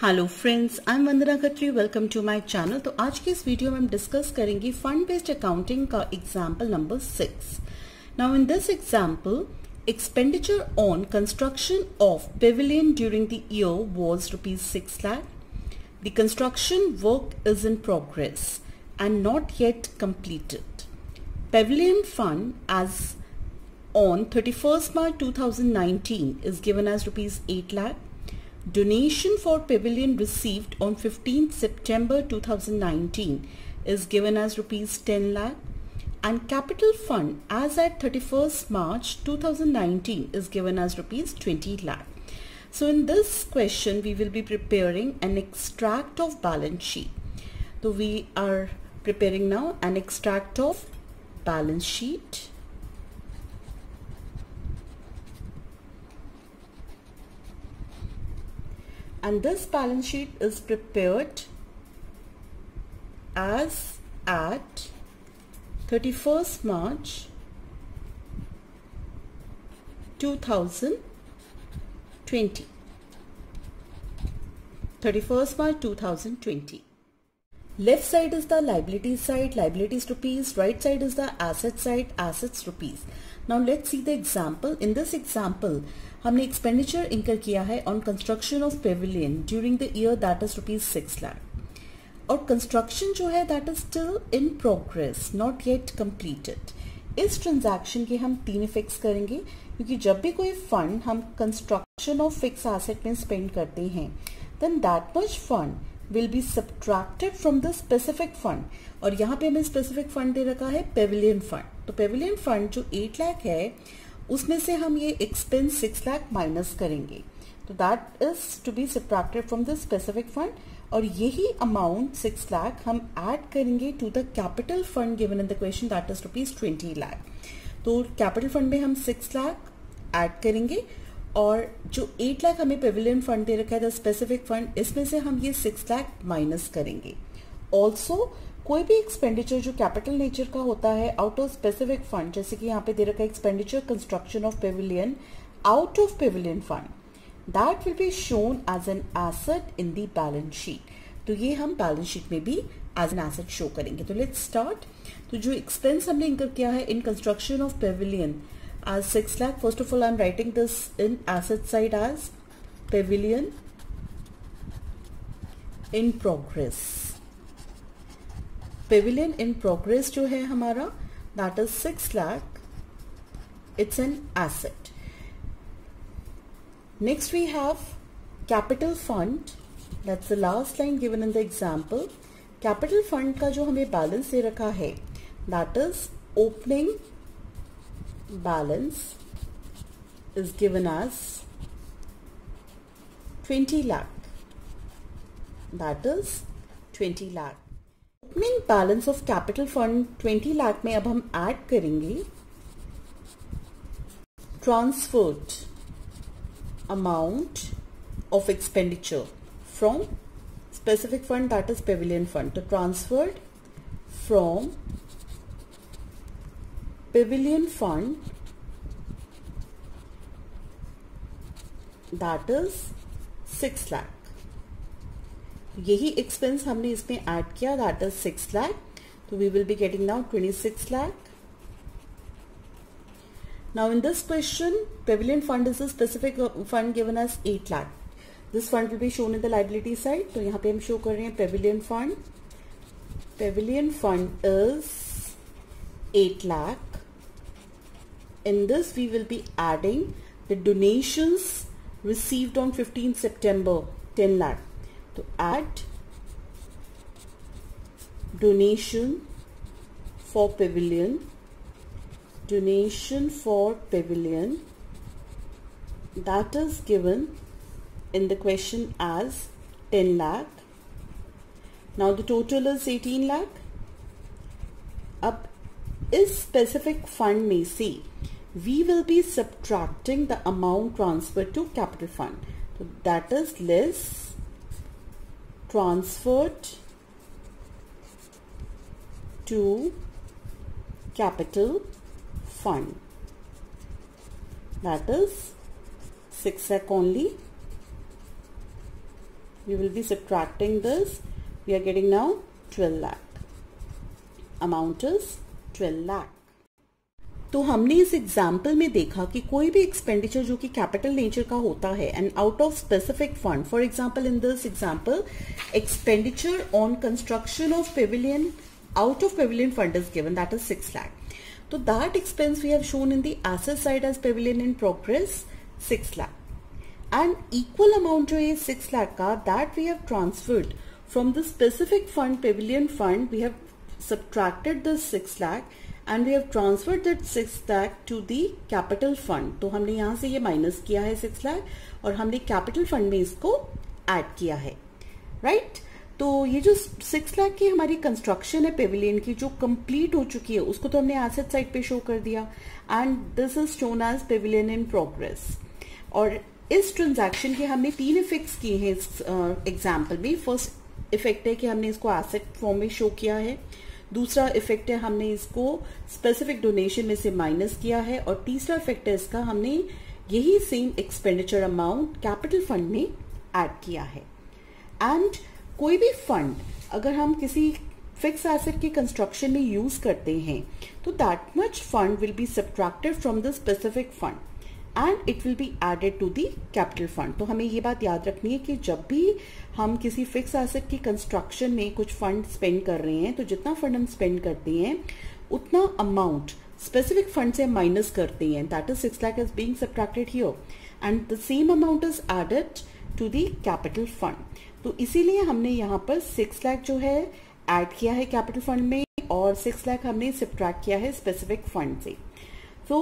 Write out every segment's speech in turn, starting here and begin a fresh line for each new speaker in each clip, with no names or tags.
Hello friends, I am Vandana Khatri. Welcome to my channel. तो आज की इस वीडियो में हम डिस्कस करेंगे फंड बेस्ड अकाउंटिंग का example number 6। Now in this example, expenditure on construction of pavilion during the year was ₹6 lakh. The construction work is in progress and not yet completed. Pavilion fund as on 31st March 2019 is given as ₹8 lakh. Donation for pavilion received on 15th September 2019 is given as ₹10 lakh, and capital fund as at 31st March 2019 is given as ₹20 lakh. So in this question we will be preparing an extract of balance sheet. So we are preparing now an extract of balance sheet. And this balance sheet is prepared as at 31st March 2020. 31st March 2020. Left side is the liability side, liabilities rupees. Right side is the asset side, assets rupees. Now let's see the example. In this example, हमने expenditure इंकर किया है on construction of pavilion during the year that is ₹6 lakh, और construction जो है that is still in progress, not yet completed. इस transaction के हम 3 इफेक्ट्स करेंगे, क्योंकि जब भी कोई फंड हम कंस्ट्रक्शन ऑफ फिक्स एसेट में स्पेंड करते हैं then that much fund will be subtracted from the specific fund. और यहाँ पे हमें स्पेसिफिक फंड दे रखा है पेविलियन फंड। तो पेविलियन फंड जो 8 लाख है उसमें से हम ये एक्सपेंस 6 लाख माइनस करेंगे, तो that is to be subtracted from the specific fund. और यही अमाउंट 6 लाख हम ऐड करेंगे to the capital fund given in the question that is ₹20 lakh। तो कैपिटल फंड में हम 6 लाख ऐड करेंगे, और जो 8 लाख हमें पेविलियन फंड दे रखा है द स्पेसिफिक फंड, इसमें से हम ये 6 लाख माइनस करेंगे। ऑल्सो कोई भी एक्सपेंडिचर जो कैपिटल नेचर का होता है आउट ऑफ स्पेसिफिक फंड, जैसे कि यहाँ पे दे रखा है expenditure construction of pavilion out of pavilion fund, that will be shown as an asset in the balance sheet. तो ये हम बैलेंस शीट में भी एज एन एसेट शो करेंगे। तो लेट्स स्टार्ट। तो जो एक्सपेंस हमने इंकर किया है in construction of Pavilion as 6 lakh, first of all I'm writing this in asset side as pavilion in progress. Pavilion in progress जो है हमारा that is 6 lakh, it's an asset. Next we have capital fund, that's the last line given in the example. Capital fund का जो हमें balance दे रखा है that is opening balance is given as 20 lakh, that is 20 lakh. Opening balance of capital fund 20 lakh में अब हम add करेंगे transferred amount of expenditure from specific fund that is pavilion fund. तो transferred from pavilion fund that is 6 lakh. यही expense हमने इसमें add किया that is 6 lakh. तो we will be getting now 26 lakh. Now in this question, pavilion fund is a specific fund given as 8 lakh. This fund will be shown in the liability side. तो यहाँ पे हम show कर रहे हैं pavilion fund. Pavilion fund is 8 lakh. In this we will be adding the donations received on 15th September 10 lakh. To add donation for pavilion, donation for pavilion that is given in the question as 10 lakh. Now the total is 18 lakh. अब इस specific fund में से we will be subtracting the amount transferred to capital fund. So that is less transferred to capital fund, that is 6 lakh only. we will be subtracting this. We are getting now 12 lakh. Amount is 12 lakh. तो हमने इस example में देखा कि कोई भी expenditure जो कि कैपिटल नेचर का होता है and out of specific fund, for example in this example expenditure on construction of Pavilion out of pavilion fund is given, that is 6 lakh. So that expense we have shown in the asset side as pavilion in progress 6 lakh. And equal amount जो ये 6 lakh का, that we have transferred from the specific fund, pavilion fund, we have subtracted the 6 lakh and we have transferred that 6 lakh to the capital fund. तो हमने यहाँ से ये minus किया है 6 lakh और हमने कैपिटल फंड में इसको ऐड किया है, राइट? तो ये जो 6 लाख की हमारी कंस्ट्रक्शन है पेविलियन की जो कंप्लीट हो चुकी है उसको तो हमने एसेट साइड पे शो कर दिया and this is shown as pavilion in progress. और इस ट्रांजैक्शन के हमने 3 इफेक्ट्स किए हैं इस एग्जाम्पल में. फर्स्ट इफेक्ट है कि हमने इसको एसेट फॉर्म में शो किया है. दूसरा इफेक्ट है हमने इसको स्पेसिफिक डोनेशन में से माइनस किया है. और तीसरा इफेक्ट है इसका, हमने यही same expenditure amount capital fund में ऐड किया है. एंड कोई भी फंड अगर हम किसी फिक्स एसेट की कंस्ट्रक्शन में यूज करते हैं तो that much fund will be subtracted from the specific fund and it will be added to the capital fund. तो हमें ये बात याद रखनी है कि जब भी हम किसी फिक्स एसेट की कंस्ट्रक्शन में कुछ फंड स्पेंड कर रहे हैं तो जितना फंड हम स्पेंड करते हैं उतना अमाउंट स्पेसिफिक फंड से माइनस करते हैं. That is 6 lakh is being subtracted here and the same amount is added to the capital fund. तो इसीलिए हमने यहाँ पर 6 लाख जो है ऐड किया है कैपिटल फंड में और 6 लाख हमने सब्ट्रैक्ट किया है स्पेसिफिक फंड से. तो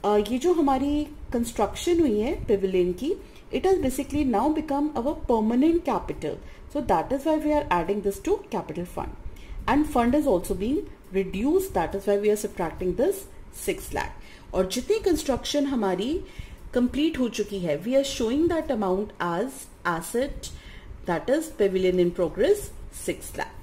ये जो हमारी कंस्ट्रक्शन हुई है पेविलियन की, it has basically now become our permanent capital. So that is why we are adding this to capital fund and fund is also being reduce. That is why we are subtracting this 6 lakh. और जितनी construction हमारी complete हो चुकी है we are showing that amount as asset, that is pavilion in progress 6 lakh.